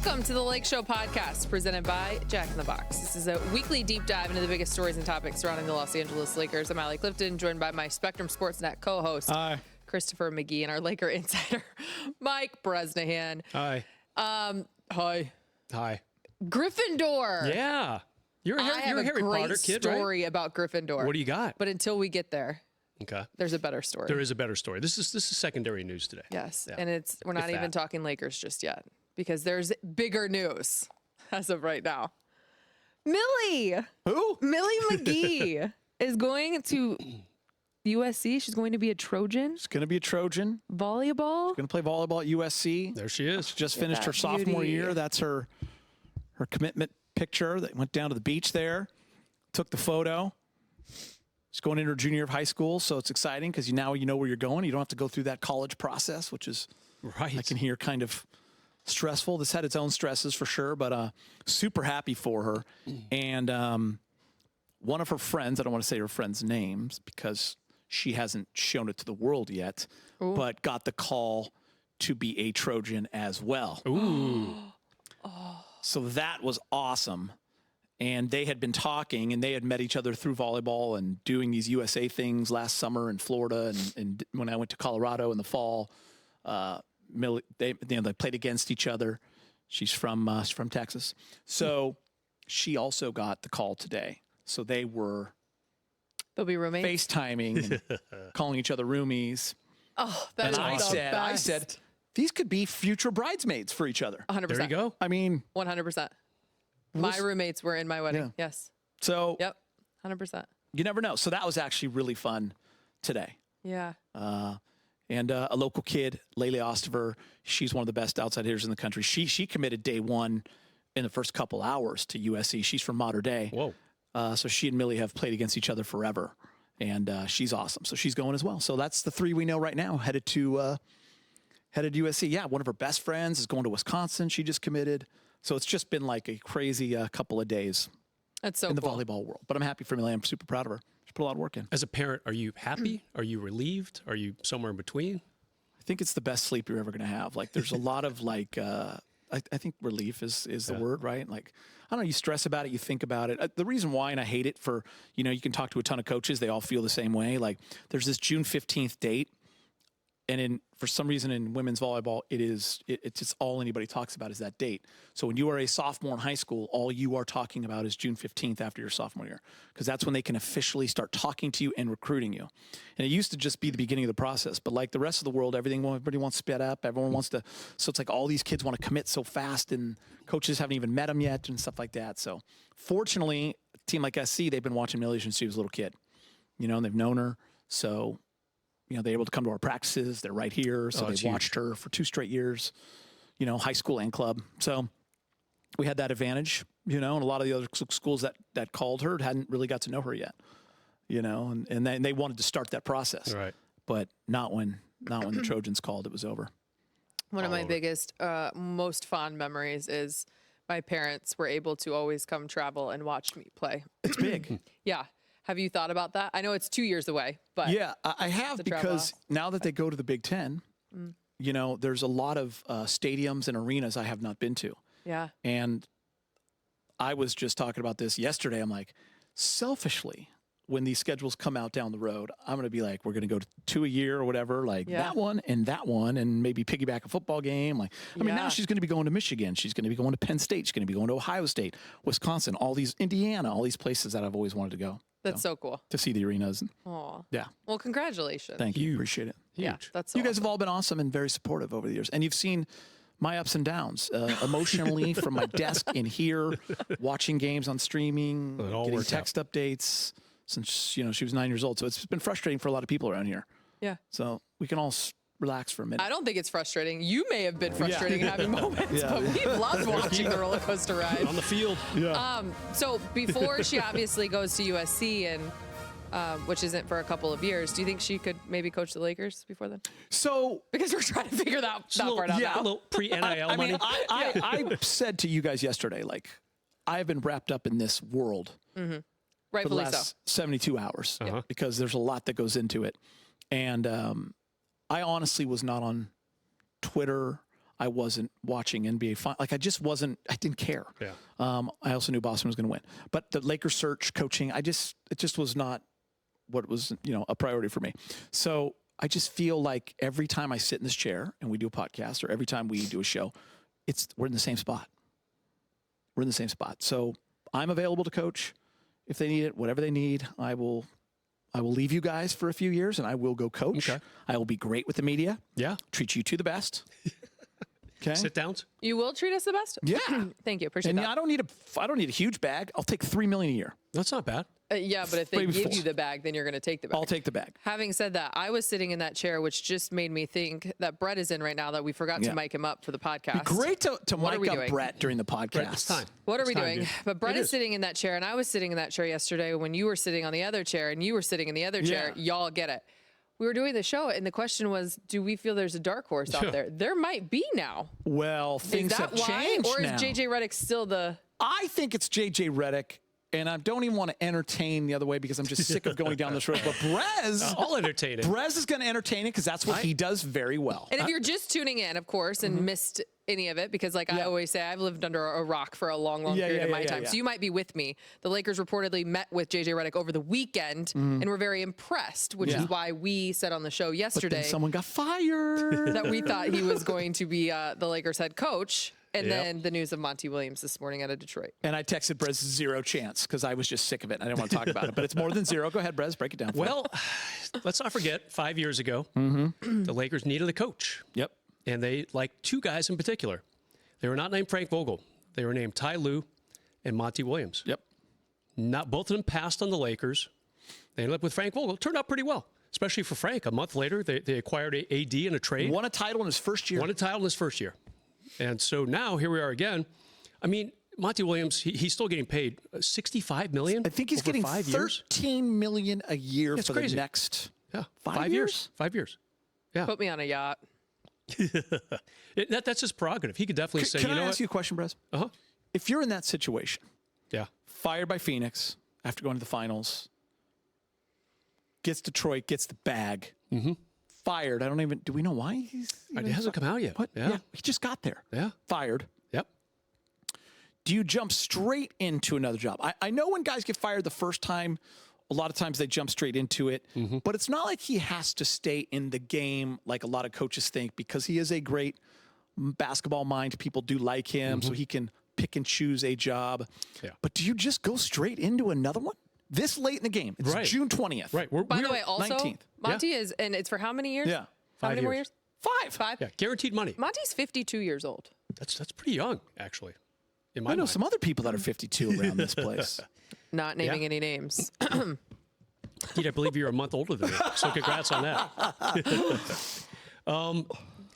Welcome to the Lakeshow podcast presented by Jack in the Box. This is a weekly deep dive into the biggest stories and topics surrounding the Los Angeles Lakers. I'm Allie Clifton, joined by my Spectrum SportsNet co-host, Christopher McGee, and our Laker insider, Mike Bresnahan. Hi. Hi. Gryffindor. Yeah. You're a Harry Potter kid, right? Story about Gryffindor. What do you got? But until we get there, okay, there's a better story. There is a better story. This is secondary news today. Yes, yeah. And we're not even talking Lakers just yet because there's bigger news as of right now. Millie. Who? Millie McGee is going to USC. She's going to be a Trojan. She's going to be a Trojan. Volleyball. She's going to play volleyball at USC. There she is. She just finished her sophomore year. That's her commitment picture that went down to the beach there. Took the photo. She's going into her junior year of high school, so it's exciting because now you know where you're going. You don't have to go through that college process, which is, right, I can hear, kind of stressful. This had its own stresses for sure, but super happy for her. And one of her friends, I don't want to say her friends' names because she hasn't shown it to the world yet, but got the call to be a Trojan as well. Ooh. So that was awesome. And they had been talking, and they had met each other through volleyball and doing these USA things last summer in Florida. And when I went to Colorado in the fall, they played against each other. She's from Texas, so she also got the call today. So they'll be roommates, FaceTiming, and calling each other roomies. Oh, that's awesome. I said, these could be future bridesmaids for each other. 100%. There you go. I mean, 100%. My roommates were in my wedding. Yeah. Yes. So, yep, 100%. You never know. So that was actually really fun today. Yeah. And a local kid, Layla Ostover, she's one of the best outside hitters in the country. She committed day one in the first couple hours to USC. She's from Mater Dei. Whoa. So she and Millie have played against each other forever. And she's awesome. So she's going as well. So that's the three we know right now headed to USC. Yeah, one of her best friends is going to Wisconsin. She just committed. So it's just been like a crazy couple of days in the volleyball world. But I'm happy for Millie. I'm super proud of her. She put a lot of work in. As a parent, are you happy? Are you relieved? Are you somewhere in between? I think it's the best sleep you're ever going to have. Like there's a lot of like, I think relief is the word, right? Like, I don't know, you stress about it, you think about it. The reason why, and I hate it for, you can talk to a ton of coaches, they all feel the same way. Like there's this June 15th date. And for some reason in women's volleyball, it's just all anybody talks about is that date. So when you are a sophomore in high school, all you are talking about is June 15th after your sophomore year, because that's when they can officially start talking to you and recruiting you. And it used to just be the beginning of the process. But like the rest of the world, everybody wants to sped up. Everyone wants to. So it's like all these kids want to commit so fast, and coaches haven't even met them yet and stuff like that. So fortunately, a team like SC, they've been watching Millie since she was a little kid, and they've known her. So they're able to come to our practices. They're right here. So they've watched her for 2 straight years, high school and club. So we had that advantage, and a lot of the other schools that called her hadn't really got to know her yet, and they wanted to start that process. Right. But not when the Trojans called, it was over. One of my biggest, most fond memories is my parents were able to always come travel and watch me play. It's big. Yeah. Have you thought about that? I know it's 2 years away, but yeah, I have, because now that they go to the Big Ten, there's a lot of stadiums and arenas I have not been to. Yeah. And I was just talking about this yesterday. I'm like, selfishly, when these schedules come out down the road, I'm going to be like, we're going to go to 2 a year or whatever, like that one, and maybe piggyback a football game. Like, I mean, now she's going to be going to Michigan. She's going to be going to Penn State. She's going to be going to Ohio State, Wisconsin, Indiana, all these places that I've always wanted to go. That's so cool. To see the arenas. Oh. Yeah. Well, congratulations. Thank you. Appreciate it. Huge. Yeah, that's so you guys have all been awesome and very supportive over the years. And you've seen my ups and downs emotionally from my desk in here, watching games on streaming, getting text updates since, she was 9 years old. So it's been frustrating for a lot of people around here. Yeah. So we can all relax for a minute. I don't think it's frustrating. You may have been frustrating having moments, but we loved watching the roller coaster ride. On the field. Yeah. So before she obviously goes to USC, and which isn't for a couple of years, do you think she could maybe coach the Lakers before then? So because we're trying to figure that part out now. A little pre-NIL money. I said to you guys yesterday, like, I have been wrapped up in this world for the last 72 hours because there's a lot that goes into it. And I honestly was not on Twitter. I wasn't watching NBA. Like I just wasn't. I didn't care. Yeah. I also knew Boston was going to win, but the Lakers search, coaching, it just was not what was a priority for me. So I just feel like every time I sit in this chair and we do a podcast, or every time we do a show, we're in the same spot. We're in the same spot. So I'm available to coach if they need it, whatever they need. I will leave you guys for a few years and I will go coach. Okay. I will be great with the media. Yeah. Treat you to the best. Okay. Sit downs. You will treat us the best? Yeah. Thank you. Appreciate that. I don't need a huge bag. I'll take $3 million a year. That's not bad. Yeah, but if they Maybe give 4. you the bag, then you're going to take the bag. I'll take the bag. Having said that, I was sitting in that chair, which just made me think that Brett is in right now, that we forgot to mic him up for the podcast. Great to What are mic we up doing? Brett during the podcast. Brett, it's time. What are It's we time, doing? dude. But Brett It is sitting in that chair, and I was sitting in that chair yesterday when you were sitting on the other chair, and you were sitting in the other chair. Yeah. Y'all get it. We were doing the show, and the question was, do we feel there's a dark horse out there? There might be now. Well, Is things that have why? changed Or is now. JJ Redick still the... I think it's JJ Redick, and I don't even want to entertain the other way because I'm just sick of going down this road. But Brez, I'll entertain it. Brez is going to entertain it because that's what he does very well. And if you're just tuning in, of course, and missed any of it, because like I always say, I've lived under a rock for a long, long period of my time. So you might be with me. The Lakers reportedly met with JJ Redick over the weekend and were very impressed, which is why we said on the show But yesterday then someone got fired. that we thought he was going to be the Lakers head coach. And then the news of Monty Williams this morning out of Detroit. And I texted Brez 0 chance because I was just sick of it. I didn't want to talk about it, but it's more than 0. Go ahead, Brez, break it down. Well, let's not forget 5 years ago, the Lakers needed a coach. Yep. And they liked 2 guys in particular. They were not named Frank Vogel. They were named Ty Lue and Monty Williams. Yep. Not both of them passed on the Lakers. They ended up with Frank Vogel. Turned out pretty well, especially for Frank. A month later, they acquired a AD in a trade. Won a title in his first year. Won a title in his first year. And so now here we are again. I mean, Monty Williams, he's still getting paid $65 million. I think he's over getting 5 years. $13 million a year for crazy. the next 5 years. 5 years. Yeah. Put me on a yacht. That's his prerogative. He could definitely say, Can you know I what? ask you a question, Brez? Uh-huh. If you're in that situation, Yeah. fired by Phoenix after going to the finals, gets Detroit, gets the bag, fired. Do we know why he's It hasn't come out yet. What? Yeah. He just got there. Yeah. Fired. Yep. Do you jump straight into another job? I know when guys get fired the first time, a lot of times they jump straight into it, but it's not like he has to stay in the game like a lot of coaches think, because he is a great basketball mind. People do like him, so he can pick and choose a job. Yeah. But do you just go straight into another one? This late in the game. It's Right. June 20th. Right. By the way, also, 19th. Monty is, and it's for how many years? Yeah. How 5 many more years. years? 5. 5? Yeah. Guaranteed money. Monty's 52 years old. That's pretty young, actually. In my I know mind. some other people that are 52 around this place. Not naming Yeah. any names. Pete, I believe you're a month older than me. So congrats on that.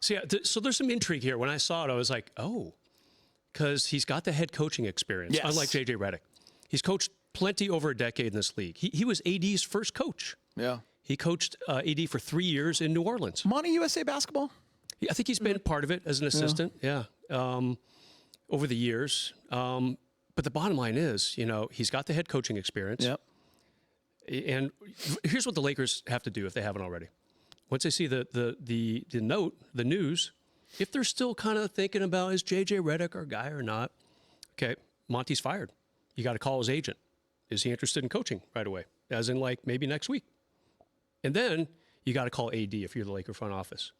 So there's some intrigue here. When I saw it, I was like, oh, because he's got the head coaching experience, Yes. unlike JJ Redick. He's coached plenty over a decade in this league. He was AD's first coach. Yeah. He coached AD for 3 years in New Orleans. Monty USA basketball? I think he's been part of it as an assistant. Yeah. Over the years. But the bottom line is, he's got the head coaching experience. Yep. And here's what the Lakers have to do if they haven't already. Once they see the news, if they're still kind of thinking about, is JJ Redick our guy or not? Okay, Monty's fired. You got to call his agent. Is he interested in coaching right away? As in maybe next week. And then you got to call AD if you're the Laker front office.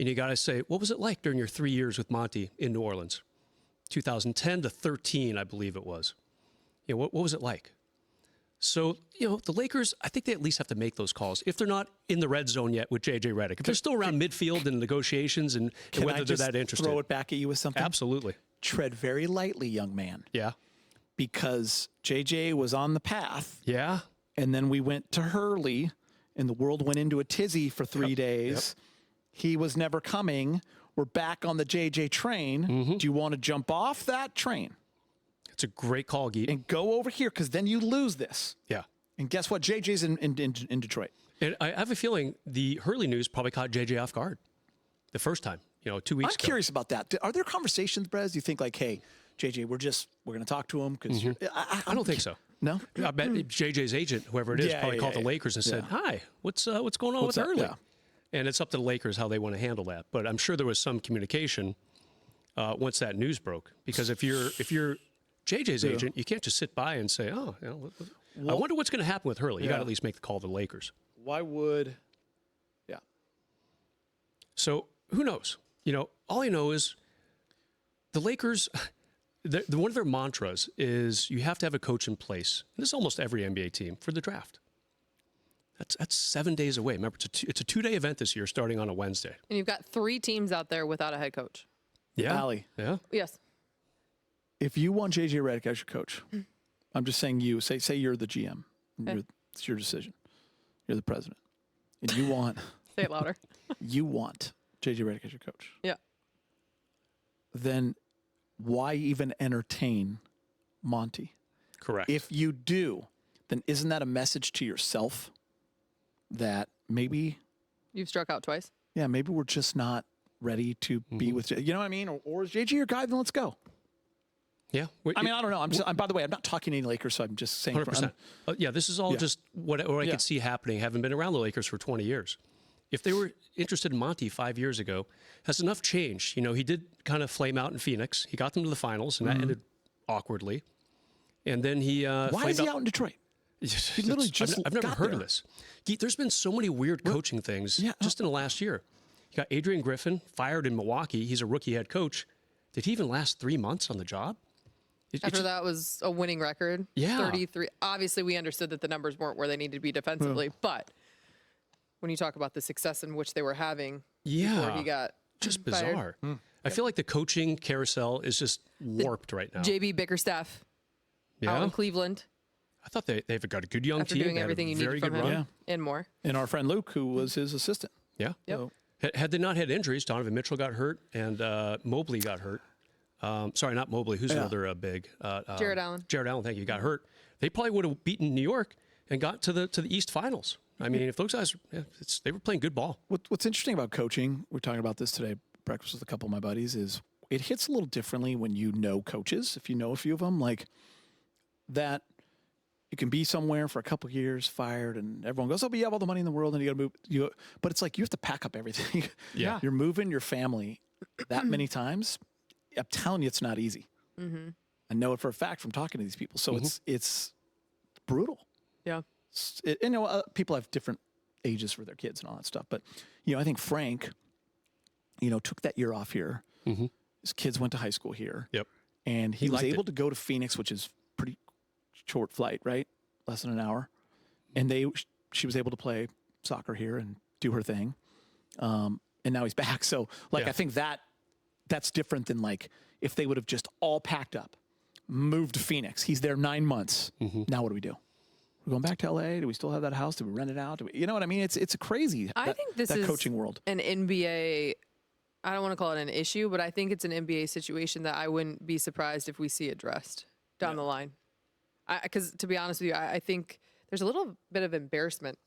And you got to say, what was it like during your 3 years with Monty in New Orleans? 2010 to 13, I believe it was. What was it like? So, the Lakers, I think they at least have to make those calls if they're not in the red zone yet with JJ Redick. If they're still around midfield in negotiations and whether they're that interested. Throw it back at you with something? Absolutely. Tread very lightly, young man. Yeah. Because JJ was on the path. Yeah. And then we went to Hurley, and the world went into a tizzy for 3 days. He was never coming. We're back on the JJ train. Do you want to jump off that train? It's a great call, Geet. And go over here, because then you lose this. Yeah. And guess what? JJ's in Detroit. And I have a feeling the Hurley news probably caught JJ off guard the first time, 2 weeks ago. I'm curious about that. Are there conversations, Brez? Do you think hey, JJ, we're going to talk to him? Because I don't think so. No? I bet JJ's agent, whoever it is, probably called the Lakers and said, hi, what's going on with Hurley? Yeah. And it's up to the Lakers how they want to handle that. But I'm sure there was some communication. once that news broke. Because if you're JJ's agent, you can't just sit by and say, oh, I wonder what's going to happen with Hurley. You got to at least make the call to the Lakers. Why would? Yeah. So who knows? All I know is the Lakers. One of their mantras is you have to have a coach in place. And this is almost every NBA team for the draft. That's 7 days away. Remember, it's a 2-day event this year, starting on a Wednesday. And you've got 3 teams out there without a head coach. Yeah, Allie. Yeah. Yes. If you want JJ Redick as your coach, I'm just saying you say you're the GM. Okay. It's your decision. You're the president, and you want say it louder. You want JJ Redick as your coach. Yeah. Then why even entertain Monty? Correct. If you do, then isn't that a message to yourself that maybe you've struck out twice? Yeah, maybe we're just not ready to be with, you know what I mean? Or is JJ your guy? Then let's go. Yeah. I mean, I don't know. By the way, I'm not talking any Lakers, so I'm just saying. 100%. Yeah, this is all just what I could see happening, having been around the Lakers for 20 years. If they were interested in Monty 5 years ago, has enough changed? He did kind of flame out in Phoenix. He got them to the finals, and that ended awkwardly. And then he why is he out in Detroit? He literally just I've never heard of this. There's been so many weird coaching things just in the last year. You got Adrian Griffin fired in Milwaukee. He's a rookie head coach. Did he even last 3 months on the job? After that was a winning record. Yeah. 33. Obviously, we understood that the numbers weren't where they needed to be defensively, but when you talk about the success in which they were having before he got just fired. bizarre. I feel like the coaching carousel is just warped right now. JB Bickerstaff out in Cleveland. I thought they've got a good young team. Doing everything you needed from him and more. And our friend Luke, who was his assistant. Yeah. Yep. So, had they not had injuries, Donovan Mitchell got hurt and Mobley got hurt. Sorry, not Mobley. Who's another big? Jared Allen. Jared Allen, thank you. Got hurt. They probably would have beaten New York and got to the East Finals. I mean, if those guys, they were playing good ball. What's interesting about coaching, we're talking about this today, breakfast with a couple of my buddies, is it hits a little differently when you know coaches. If you know a few of them, like that, you can be somewhere for a couple of years, fired, and everyone goes, "Oh, but you have all the money in the world, and you got to move." But it's like you have to pack up everything. Yeah, you're moving your family that many times. I'm telling you, it's not easy. I know it for a fact from talking to these people. So it's brutal. Yeah. People have different ages for their kids and all that stuff. But, I think Frank, took that year off here. His kids went to high school here. Yep. And he was able to go to Phoenix, which is pretty short flight, right? Less than an hour. And she was able to play soccer here and do her thing. And now he's back. So, I think that's different than if they would have just all packed up, moved to Phoenix. He's there 9 months. Now what do we do? We're going back to LA. Do we still have that house? Do we rent it out? You know what I mean? It's a crazy. I think this is coaching world. An NBA. I don't want to call it an issue, but I think it's an NBA situation that I wouldn't be surprised if we see addressed down the line. Because to be honest with you, I think there's a little bit of embarrassment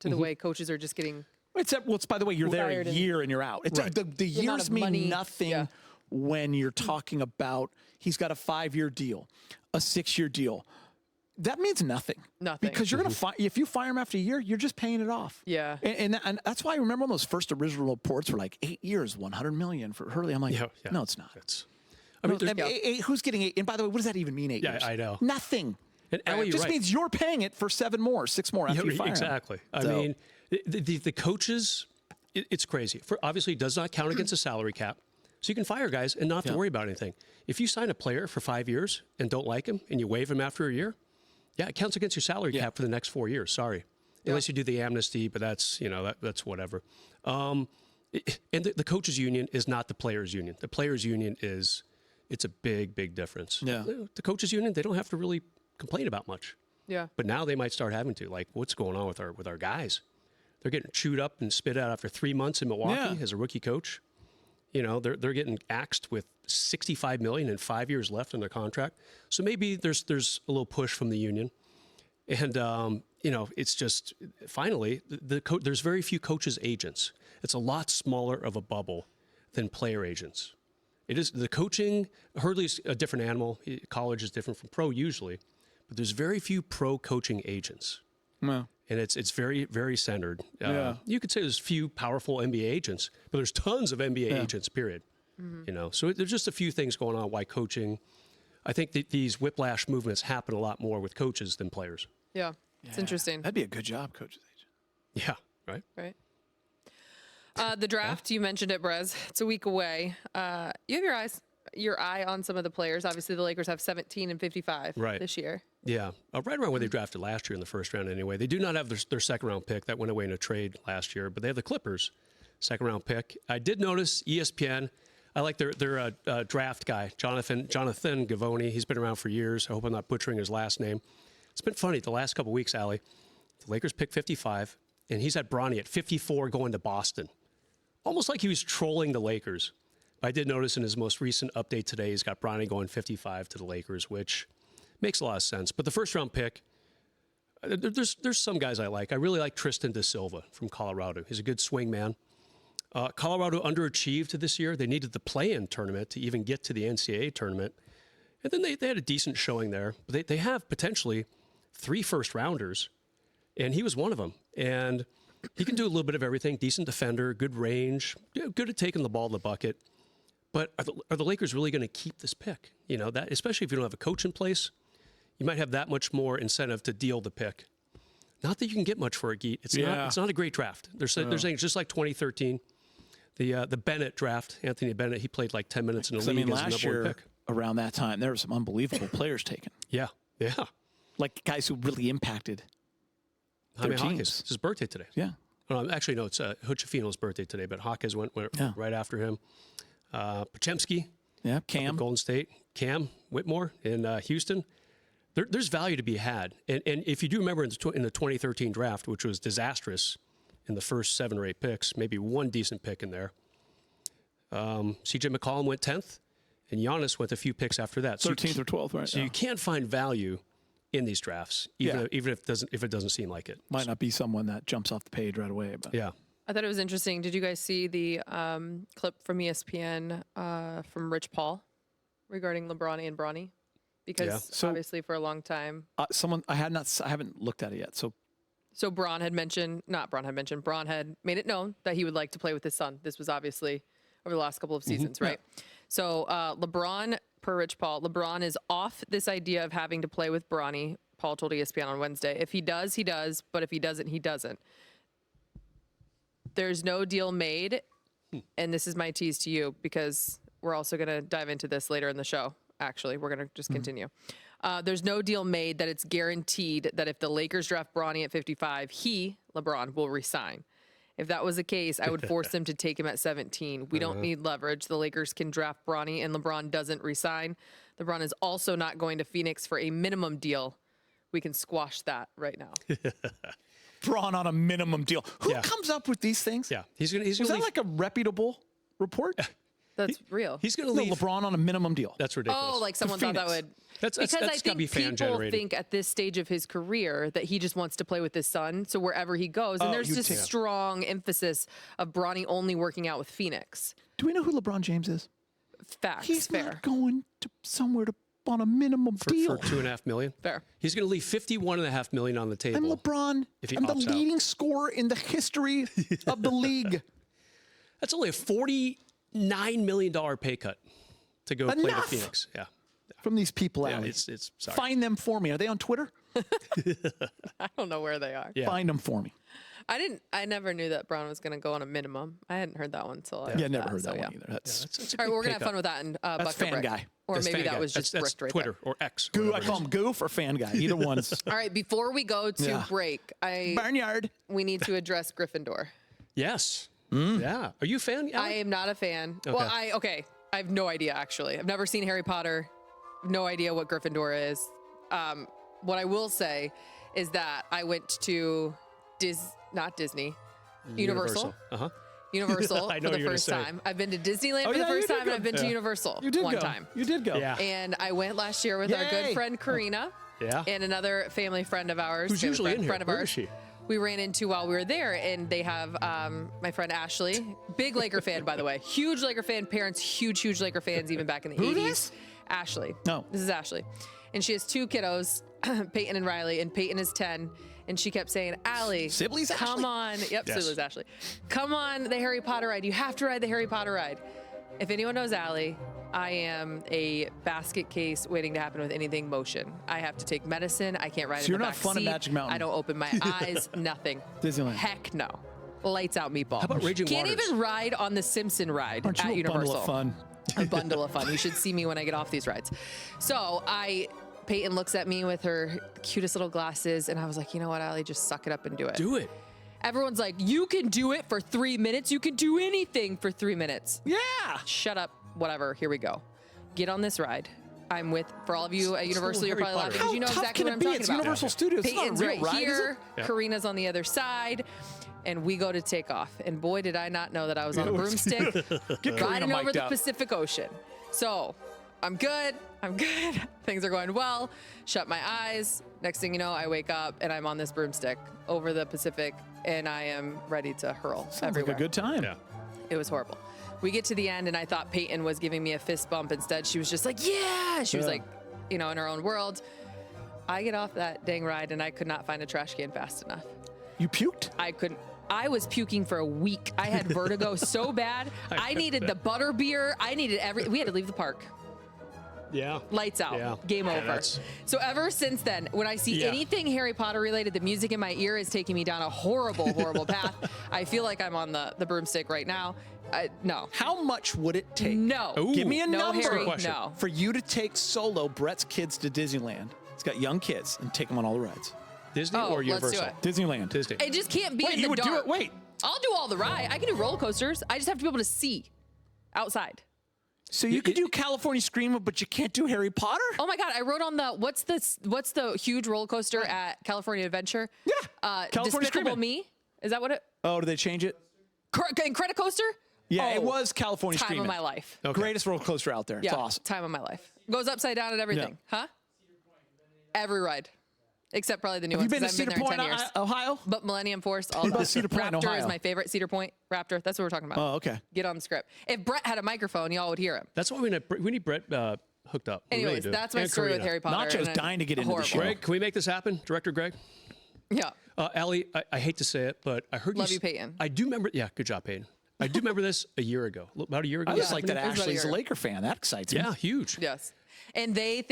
to the way coaches are just getting. It's by the way, you're there a year and you're out. It's the years mean nothing when you're talking about he's got a 5-year deal, a 6-year deal. That means nothing. Nothing. Because you're going to if you fire him after a year, you're just paying it off. Yeah. And that's why I remember when those first original reports were like 8 years, $100 million for Hurley. I'm like, no, it's not. Who's getting 8? And by the way, what does that even mean, 8 years? Yeah, I know. Nothing. And Ellie, it just means you're paying it for 6 more after you fire exactly. him. I mean, the coaches, it's crazy. Obviously, it does not count against a salary cap. So you can fire guys and not have to worry about anything. If you sign a player for 5 years and don't like him and you waive him after a year, it counts against your salary cap for the next 4 years. Sorry. Unless you do the amnesty, but that's, that's whatever. And the coaches union is not the players union. The players union it's a big, big difference. Yeah. The coaches union, they don't have to really complain about much. Yeah. But now they might start having to, what's going on with our guys? They're getting chewed up and spit out after 3 months in Milwaukee as a rookie coach. They're getting axed with $65 million and 5 years left in their contract. So maybe there's a little push from the union, and it's just finally there's very few coaches' agents. It's a lot smaller of a bubble than player agents. It is the coaching. Hurley's a different animal. College is different from pro usually, but there's very few pro coaching agents. Well. And it's very, very centered. You could say there's few powerful NBA agents, but there's tons of NBA agents, period. So there's just a few things going on why coaching. I think that these whiplash movements happen a lot more with coaches than players. Yeah, it's interesting. That'd be a good job, coach's agent. Yeah, right. The draft, you mentioned it, Brez. It's a week away. You have your eye on some of the players. Obviously, the Lakers have 17 and 55 this year. Yeah, right around where they drafted last year in the first round anyway. They do not have their second round pick. That went away in a trade last year, but they have the Clippers' second round pick. I did notice ESPN. I like their draft guy, Jonathan Gavoni. He's been around for years. I hope I'm not butchering his last name. It's been funny the last couple of weeks, Allie. The Lakers picked 55, and he's had Bronny at 54 going to Boston. Almost like he was trolling the Lakers. I did notice in his most recent update today, he's got Bronny going 55 to the Lakers, which makes a lot of sense. But the first round pick, there's some guys I like. I really like Tristan da Silva from Colorado. He's a good swing man. Colorado underachieved this year. They needed the play-in tournament to even get to the NCAA tournament. And then they had a decent showing there. But they have potentially 3 first-rounders, and he was one of them. And he can do a little bit of everything. Decent defender, good range, good at taking the ball to the bucket. But are the Lakers really going to keep this pick? That especially if you don't have a coach in place, you might have that much more incentive to deal the pick. Not that you can get much for it, Geet. It's not a great draft. They're saying it's just like 2013. The Bennett draft, Anthony Bennett, he played like 10 minutes in the league as a number one pick. Around that time, there were some unbelievable players taken. Yeah. Like guys who really impacted their teams. It's his birthday today. Yeah. Actually, no, it's Huchafino's birthday today, but Hawkes went right after him. Pochemski. Yeah, Cam. Golden State. Cam Whitmore in Houston. There's value to be had. And if you do remember in the 2013 draft, which was disastrous in the first 7 or 8 picks, maybe one decent pick in there. C.J. McCollum went 10th, and Giannis went a few picks after that. 13th or 12th, right? So you can't find value in these drafts, even if it doesn't seem like it. Might not be someone that jumps off the page right away. But yeah. I thought it was interesting. Did you guys see the clip from ESPN from Rich Paul regarding LeBron and Bronny? Because obviously for a long time, I haven't looked at it yet. So Bron had made it known that he would like to play with his son. This was obviously over the last couple of seasons, right? Yeah. So LeBron, per Rich Paul, LeBron is off this idea of having to play with Bronny. Paul told ESPN on Wednesday. If he does, he does. But if he doesn't, he doesn't. There's no deal made. And this is my tease to you because we're also going to dive into this later in the show. Actually, we're going to just continue. There's no deal made that it's guaranteed that if the Lakers draft Bronny at 55, LeBron, will resign. If that was the case, I would force them to take him at 17. We don't need leverage. The Lakers can draft Bronny and LeBron doesn't resign. LeBron is also not going to Phoenix for a minimum deal. We can squash that right now. Bron on a minimum deal. Who comes up with these things? Yeah. Is that like a reputable report? That's real. He's going to leave LeBron on a minimum deal. That's ridiculous. Oh, like someone thought that would. That's because I think be fan people generated. think at this stage of his career that he just wants to play with his son. So wherever he goes, and there's this strong emphasis of Bronny only working out with Phoenix. Do we know who LeBron James is? Facts. He's fair. not going to somewhere on a minimum deal for $2.5 million. Fair. He's going to leave $51.5 million on the table. I'm LeBron. I'm the leading scorer in the history of the league. That's only a $49 million pay cut to go play with Phoenix. Yeah. From these people, yeah, Allie. It's sorry. Find them for me. Are they on Twitter? I don't know where they are. Yeah. Find them for me. I never knew that Brown was going to go on a minimum. I hadn't heard that one until never heard that one either. That's all right, we're going to have fun with that in that's fan guy. Or maybe that was just that's right Twitter there. or X. I call him Goof or fan guy. Either one's. All right, before we go to break, Barnyard. We need to address Gryffindor. Yes. Yeah. Are you a fan, Allie? I am not a fan. Okay. Well, I have no idea, actually. I've never seen Harry Potter. No idea what Gryffindor is. What I will say is that I went to not Disney, Universal. Universal I know for the first time. I've been to Disneyland for the first time, and I've been to Universal one time. You did go. Yeah. And I went last year with our good friend Karina and another family friend of ours. Who's usually in here? Friend of Where ours. is she? We ran into while we were there, and they have my friend Ashley, big Laker fan, by the way. Huge Laker fan, parents, huge Laker fans, even back in the 80s. This? Ashley. No. This is Ashley. And she has 2 kiddos, Peyton and Riley, and Peyton is 10. And she kept saying, Allie, Sibley's come Ashley? on. Yep, Yes. Sibley's Ashley. Come on the Harry Potter ride. You have to ride the Harry Potter ride. If anyone knows Allie, I am a basket case waiting to happen with anything motion. I have to take medicine. I can't ride in the back seat. So you're not fun at Magic Mountain. I don't open my eyes. Nothing. Disneyland. Heck no. Lights out meatball. How about Raging Can't Waters? even ride on the Simpson ride Aren't you at a Universal. bundle of fun? A bundle of fun. You should see me when I get off these rides. So Peyton looks at me with her cutest little glasses, and I was like, you know what, Allie, just suck it up and do it. Do it. Everyone's like, you can do it for 3 minutes. You can do anything for 3 minutes. Yeah. Shut up. Whatever. Here we go. Get on this ride. I'm with, for all of you at Universal, you're Harry probably Potter. laughing because you know How tough exactly can what it I'm be? talking It's about. Universal Studios. It's not a Peyton's real right ride, is here. it? Yeah. Karina's on the other side. And we go to take off. And boy, did I not know that I was on a broomstick riding over the Pacific Ocean. So I'm good. Things are going well. Shut my eyes. Next thing you know, I wake up and I'm on this broomstick over the Pacific, and I am ready to hurl Sounds everywhere. like a good time. Yeah. It was horrible. We get to the end, and I thought Peyton was giving me a fist bump. Instead, she was just like, yeah. She was like, in her own world. I get off that dang ride, and I could not find a trash can fast enough. You puked? I couldn't. I was puking for a week. I had vertigo so bad. I needed the butter beer. I needed we had to leave the park. Yeah. Lights out. Yeah. Game over. That's- So ever since then, when I see anything Harry Potter related, the music in my ear is taking me down a horrible, horrible path. I feel like I'm on the broomstick right now. No. How much would it take? No. Ooh. Give me a No, number Harry, question. no. for you to take solo Brett's kids to Disneyland. He's got young kids and take them on all the rides. Disney Oh, or let's do Universal? it. Disneyland. Disney. It just can't be Wait, in you the would dark. do it? Wait. I'll do all the ride. I can do roller coasters. I just have to be able to see outside. So you could do California Screamer, but you can't do Harry Potter? Oh my God! I rode on the what's the huge roller coaster at California Adventure? Yeah, California Despicable Screamin'. Me. Is that what it? Oh, did they change it? Incredicoaster. Yeah, Oh, it was California time Screamin'. of my life. Okay. Greatest roller coaster out there. Yeah, It's awesome. time of my life. Goes upside down and everything. Huh? Every ride, except probably the new Have you ones. been to 'cause I Cedar haven't been there in Point, 10 years. Ohio? But Millennium Force, all about that. Cedar Point, Raptor Ohio? is my favorite. Cedar Point, Raptor. That's what we're talking about. Oh, okay. Get on the script. If Brett had a microphone, y'all would hear him. That's why we need Brett hooked up. We really Anyways, do. that's my And story with Karina. Harry Potter. Nacho's and dying to get into the horrible. show. Greg, can we make this happen? Director Greg? Yeah. Allie, I hate to say it, but I heard Love you. you, Peyton. I do remember. Yeah, good job, Peyton. I do remember this a year ago, about a year ago. I just like that It was about a Ashley's a year. Laker fan. That excites me. Yeah, huge. Yes. And they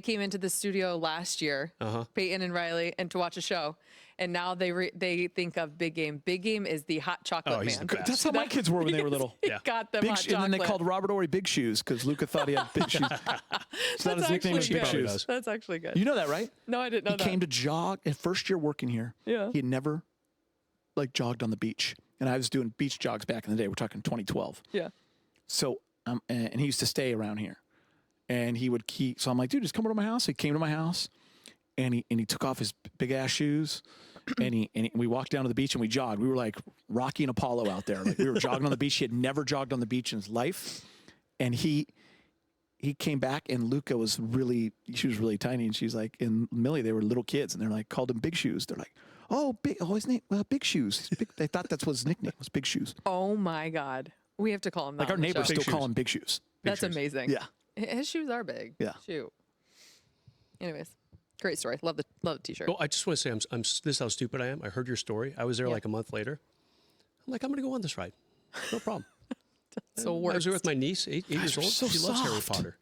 came into the studio last year, Peyton and Riley, and to watch a show. And now they think of Big Game. Big Game is the hot chocolate he's man. the best. That's how my kids were when they were little. He Yeah. got them Big hot and then chocolate. they called Robert Ory Big Shoes because Luca thought he had big shoes. So his nickname was Big good. Shoes. That's actually good. You know that, right? No, I didn't know He that. came to jog in first year working here. Yeah. He had never jogged on the beach. And I was doing beach jogs back in the day. We're talking 2012. Yeah. So, and he used to stay around here. And so I'm like, dude, just come over to my house. He came to my house and he took off his big ass shoes and we walked down to the beach and we jogged. We were like Rocky and Apollo out there. Like we were jogging on the beach. He had never jogged on the beach in his life. And he came back and Luca she was really tiny. And she's like, and Millie, they were little kids and they're like, called him Big Shoes. They're like, his name, Big Shoes. They thought that's what his nickname was, Big Shoes. Oh my God. We have to call him that. Like our on the neighbors show. still call him Big Shoes. That's shoes. amazing. Yeah. His shoes are big. Yeah. Shoot. Anyways, great story. Love the t-shirt. Well, I just want to say, this is how stupid I am. I heard your story. I was there like a month later. I'm like, I'm going to go on this ride. No problem. So I was there worst. with my niece, 8 years you're old. so She loves Harry soft. Potter.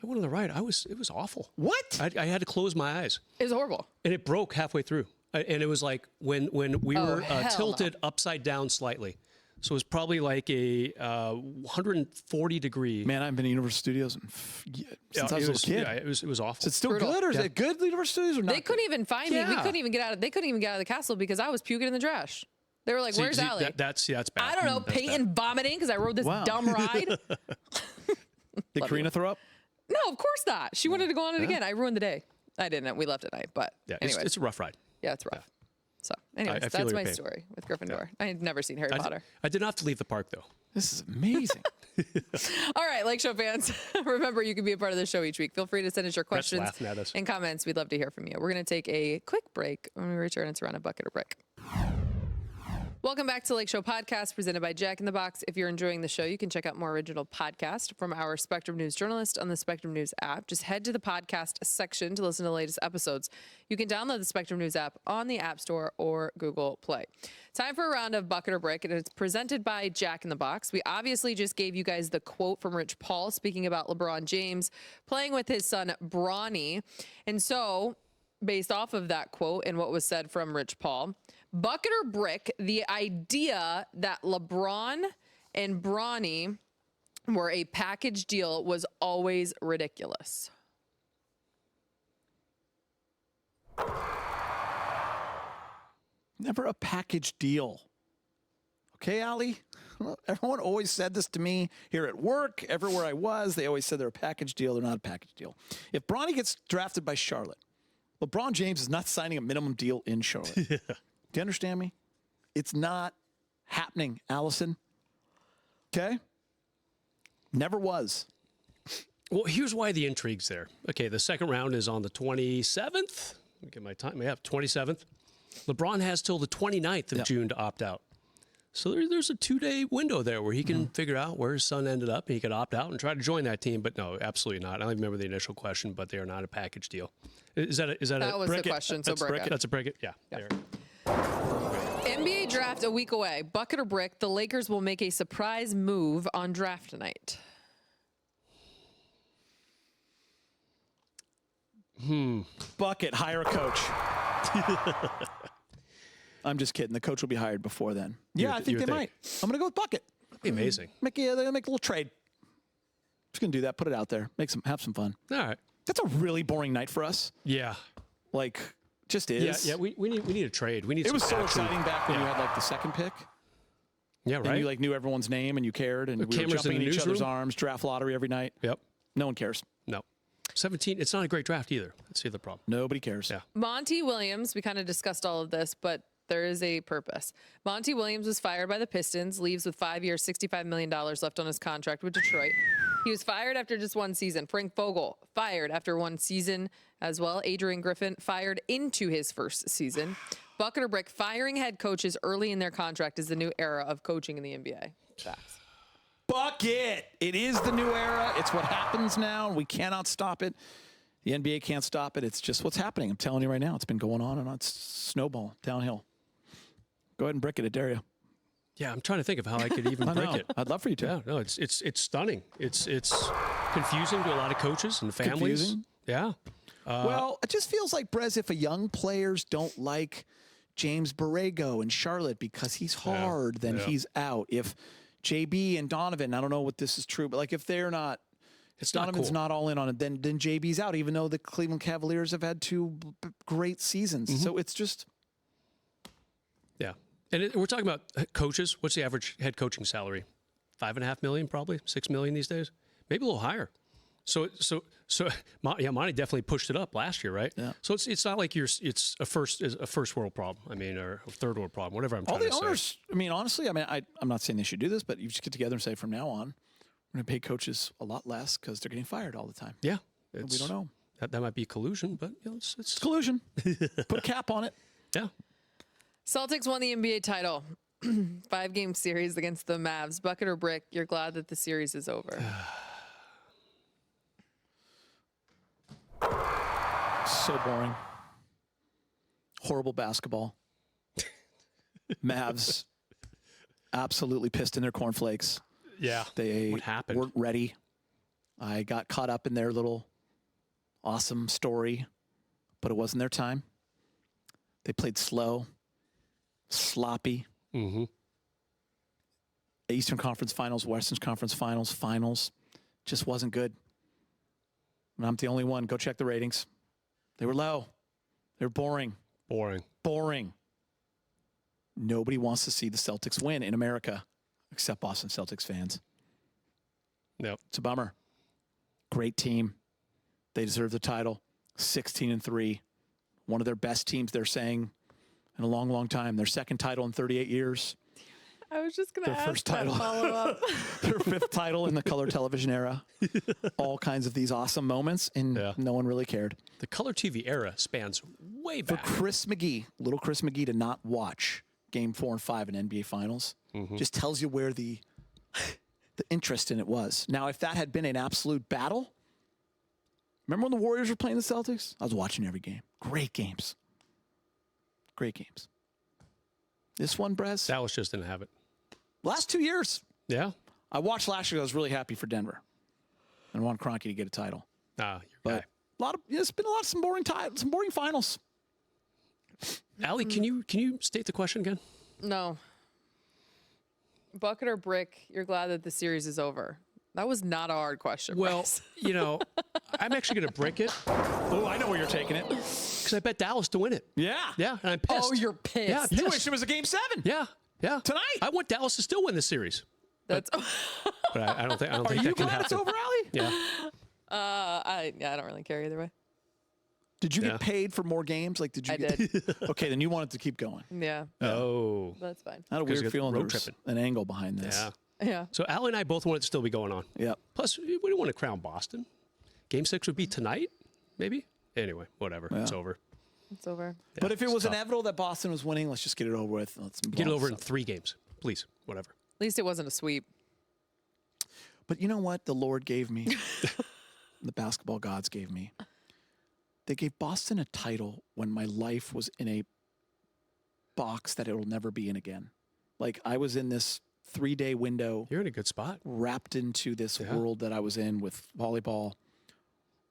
I went on the ride. It was awful. What? I had to close my eyes. It was horrible. And it broke halfway through. And it was like when we were hell tilted upside down slightly. So it was probably like a 140 degree. Man, I haven't been to Universal Studios since I was a little kid. Yeah, it was awful. Is it still Brutal. good, or is it good, the Universal Studios, or not? They couldn't even find me. We Yeah. couldn't even get out. They couldn't even get out of the castle because I was puking in the trash. They were like, See, "Where's Allie?" That's bad. I don't know. That's Peyton bad. vomiting because I rode this Wow. dumb ride. Did Karina throw up? No, of course not. She wanted to go on it again. I ruined the day. I didn't. We left at night, but Yeah, anyways, it's a rough ride. yeah, it's rough. So, anyways, I feel that's your my pain. story with Gryffindor. I had never seen Harry Potter. I did not have to leave the park though. This is amazing. All right, Lakeshow fans, remember you can be a part of the show each week. Feel free to send us your Brett's questions laughing at us. and comments. We'd love to hear from you. We're going to take a quick break. When we return, it's around a bucket or brick. Welcome back to Lakeshow Podcast, presented by Jack in the Box. If you're enjoying the show, you can check out more original podcasts from our Spectrum News journalist on the Spectrum News app. Just head to the podcast section to listen to the latest episodes. You can download the Spectrum News app on the App Store or Google Play. Time for a round of Bucket or Brick, and it's presented by Jack in the Box. We obviously just gave you guys the quote from Rich Paul speaking about LeBron James playing with his son, Bronny. And so, based off of that quote and what was said from Rich Paul, Bucket or Brick, the idea that LeBron and Bronny were a package deal was always ridiculous. Never a package deal. Okay, Allie? Everyone always said this to me here at work, everywhere I was. They always said they're a package deal. They're not a package deal. If Bronny gets drafted by Charlotte, LeBron James is not signing a minimum deal in Charlotte. Yeah. Do you understand me? It's not happening, Allison. Okay? Never was. Well, here's why the intrigue's there. Okay, the second round is on the 27th. Let me get my time. Yeah, 27th. LeBron has till the 29th of June to opt out. So there's a 2-day window there where he can figure out where his son ended up, and he could opt out and try to join that team. But no, absolutely not. I don't remember the initial question, but they are not a package deal. Is that that was the question? So brick it. That's a brick it. Yeah. There. NBA draft a week away. Bucket or Brick, the Lakers will make a surprise move on draft night. Bucket, hire a coach. I'm just kidding. The coach will be hired before then. Yeah, I think they might. I'm going to go with Bucket. That'd be amazing. They're going to make a little trade. Just going to do that. Put it out there. Have some fun. All right. That's a really boring night for us. Yeah. Like, just is. Yeah. We need a trade. We need. It was so exciting back when you had like the second pick. Yeah, right. And you like knew everyone's name and you cared, and we were jumping in each other's arms. Draft lottery every night. Yep. No one cares. No. 17. It's not a great draft either. That's the other problem. Nobody cares. Yeah. Monty Williams. We kind of discussed all of this, but there is a purpose. Monty Williams was fired by the Pistons, leaves with 5 years, $65 million left on his contract with Detroit. He was fired after just one season. Frank Vogel fired after one season as well. Adrian Griffin fired into his first season. Bucket or Brick, firing head coaches early in their contract is the new era of coaching in the NBA. Facts. Bucket! It is the new era. It's what happens now. We cannot stop it. The NBA can't stop it. It's just what's happening. I'm telling you right now. It's been going on and on. It's snowball, downhill. Go ahead and brick it. I dare you. Yeah, I'm trying to think of how I could even break it. I'd love for you to. Yeah, no, it's stunning. It's confusing to a lot of coaches and families. Confusing? Yeah. Well, it just feels like, Brez, if young players don't like James Borrego in Charlotte because he's hard, then he's out. If JB and Donovan, I don't know what this is true, but like if they're not, if Donovan's not all in on it, then JB's out, even though the Cleveland Cavaliers have had two great seasons. So it's just. Yeah. And we're talking about coaches. What's the average head coaching salary? $5.5 million, probably $6 million these days, maybe a little higher. So Monty definitely pushed it up last year, right? Yeah. So it's not like it's a first world problem. I mean, or a third world problem, whatever I'm trying to say. All the owners. I mean, honestly, I'm not saying they should do this, but you just get together and say, from now on, we're going to pay coaches a lot less because they're getting fired all the time. Yeah. We don't know. That might be collusion, but it's collusion. Put a cap on it. Yeah. Celtics won the NBA title. 5-game series against the Mavs. Bucket or Brick, you're glad that the series is over. So boring. Horrible basketball. Mavs absolutely pissed in their cornflakes. Yeah. They what happened? Weren't ready. I got caught up in their little awesome story, but it wasn't their time. They played slow, sloppy. Mm-hmm. Eastern Conference Finals, Western Conference Finals. Just wasn't good. And I'm the only one. Go check the ratings. They were low. They were boring. Boring. Nobody wants to see the Celtics win in America except Boston Celtics fans. Yep. It's a bummer. Great team. They deserve the title. 16-3. One of their best teams, they're saying, in a long, long time. Their second title in 38 years. I was just going to ask first title. that follow-up. Their fifth title in the color television era. All kinds of these awesome moments, and no one really cared. The color TV era spans way back. For little Chris McGee to not watch Game 4 and 5 in NBA Finals. Just tells you where the interest in it was. Now, if that had been an absolute battle, remember when the Warriors were playing the Celtics? I was watching every game. Great games. Great games. This one, Brez? Dallas just didn't have it. Last 2 years. Yeah. I watched last year. I was really happy for Denver. And wanted Kroenke to get a title. Your But guy. it's been some boring finals. Allie, can you state the question again? No. Bucket or brick, you're glad that the series is over. That was not a hard question. Well, Bryce. I'm actually going to brick it Oh, I know where you're taking it. because I bet Dallas to win it. Yeah. Yeah, and I'm pissed. Oh, you're pissed. Yeah, You pissed. wish it was a Game 7. Yeah. Tonight. I want Dallas to still win this series, That's. but I don't think Are that you can glad it's happen. over, Allie? Yeah. I don't really care either way. Did you Yeah. get paid for more games? Like, did you? I get, did. Okay, then you wanted to keep going. Yeah, Oh. that's fine. I had a 'Cause you weird got feeling road there was tripping. an angle behind this. Yeah. Yeah. So Allie and I both want it to still be going on. Yep. Plus, we don't want to crown Boston. Game 6 would be tonight, maybe. Anyway, whatever. It's over. It's over. But if it was tough. inevitable that Boston was winning, let's just get it over with. Let's move Get it on. over in 3 games, please. Whatever. At least it wasn't a sweep. But you know what the Lord gave me? The basketball gods gave me. They gave Boston a title when my life was in a box that it will never be in again. Like, I was in this 3-day window You're in a good spot. wrapped into this world that I was in with volleyball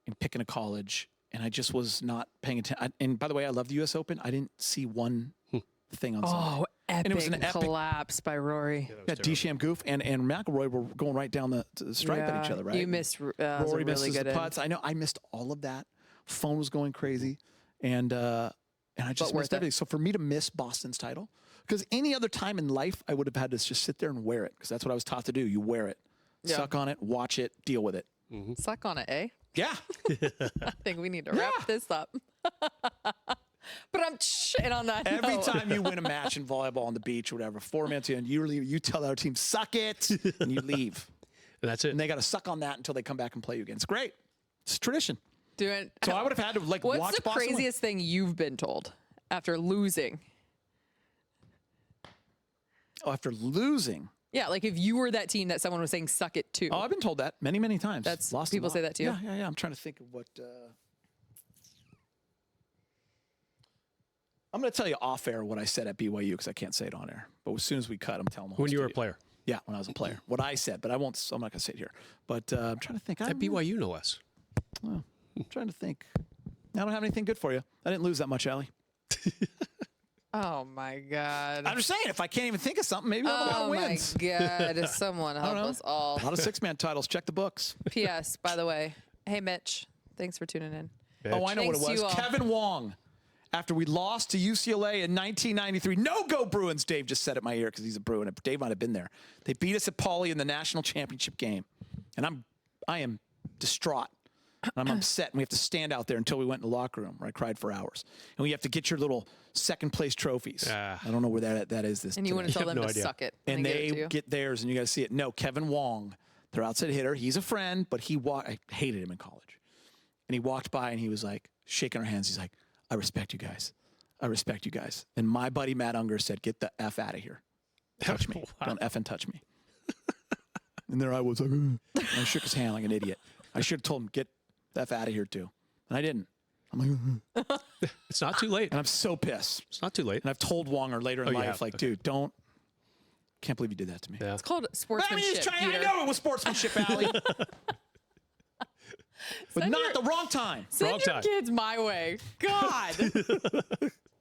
and picking a college. And I just was not paying attention. And by the way, I love the U.S. Open. I didn't see one thing on Sunday. Oh, epic, And it was an epic collapse by Rory. Yeah, Deschamps goof and McElroy were going right down the stripe at each other, right? You missed Rory really misses good the end. putts. I know I missed all of that. Phone was going crazy, and I just worth missed it. everything. So for me to miss Boston's title, because any other time in life I would have had to just sit there and wear it, because that's what I was taught to do. You wear it, suck on it, watch it, deal with it. Suck on it, eh? Yeah, I think we need to wrap this up. But I'm shit on that. every note. time you win a match in volleyball on the beach or whatever, 4 minutes in, you tell the other team suck it, and you leave, And that's it. and they got to suck on that until they come back and play you again. It's great. It's tradition. Doing. So I would have had to What's watch the Boston win. craziest thing you've been told after losing? Oh, after losing. Yeah, like if you were that team that someone was saying "suck it" to. Oh, I've been told that many, many times. That's- Lost people a lot. say that to you? Yeah. I'm trying to think of what. I'm going to tell you off air what I said at BYU because I can't say it on air. But as soon as we cut, I'm telling them. When you were a player. Yeah, when I was a player. What I said, but I won't. I'm not going to say it here. But I'm trying to think. At BYU, no less. I'm trying to think. I don't have anything good for you. I didn't lose that much, Allie. Oh my God. I'm just saying, if I can't even think of something, maybe I'll have a lot Oh of my wins. God. Someone help us all. A lot of 6-man titles. Check the books. P.S. By the way, hey Mitch, thanks for tuning in. Oh, I know what it Thanks was. you all. Kevin Wong. After we lost to UCLA in 1993. No go Bruins, Dave just said at my ear because he's a Bruin. Dave might have been there. They beat us at Pauley in the national championship game. And I am distraught. And I'm upset. And we have to stand out there until we went in the locker room where I cried for hours. And we have to get your little second place trophies. I don't know where that is this And you today. want to tell have them no to idea. suck it. And give it to they you. get theirs, and you got to see it. No, Kevin Wong, their outside hitter. He's a friend, but I hated him in college. And he walked by, and he was like shaking our hands. He's like, I respect you guys. I respect you guys. And my buddy Matt Unger said, get the F out of here. Touch me. Wow. Don't F and touch me. And there I was like, and I shook his hand like an idiot. I should have told him, get the F out of here too. And I didn't. I'm like, It's not too late. and I'm so pissed. It's not too late. And I've told Wonger later in you life, have? like, Okay. dude, can't believe you did that to me. Yeah. It's called But I sportsmanship. I Peter. know it was sportsmanship, Allie. But Send not your- the wrong time. Send Wrong your time. kids my way. God.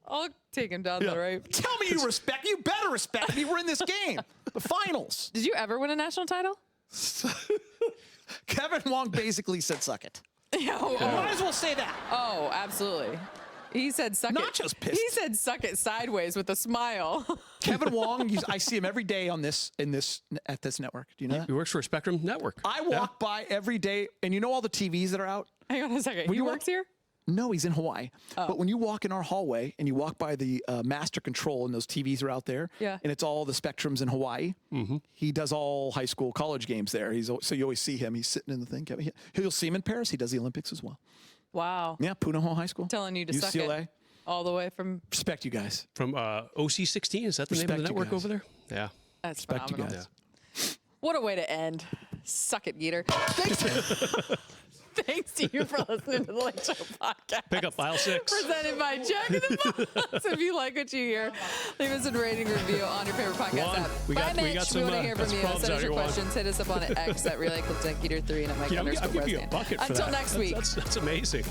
I'll take him down the right. Tell me you respect. You better respect me. We're in this game. The finals. Did you ever win a national title? Kevin Wong basically said, suck it. Yeah. Might as well say that. Oh, absolutely. He said suck it. Not just pissed. He said suck it sideways with a smile. Kevin Wong, I see him every day at this network. Do you know that? He works for Spectrum Network. I walk by every day, and you know all the TVs that are out? Hang on a second. When He you works here? No, he's in Hawaii. Oh. But when you walk in our hallway and you walk by the master control and those TVs are out there, Yeah. and it's all the Spectrums in Hawaii, he does all high school, college games there. So you always see him. He's sitting in the thing. You'll see him in Paris. He does the Olympics as well. Wow. Yeah, Punahou High School. Telling you to UCLA. suck it. All the way from... Respect you guys. From OC16, is that the name of the network over there? Yeah. That's Respect phenomenal. you guys. Yeah. What a way to end. Suck it, Geeter. Thanks to you for listening to the Lake Show podcast. Pick up aisle 6. Presented by Jack in the Box. If you like what you hear, leave us a rating review on your favorite podcast app. We got we some, want to hear from you. Send us your one. questions. Hit us up on X at Relay Clifton, Geeter3, and at Mike I'll give you a bucket for Until that. next week. That's amazing.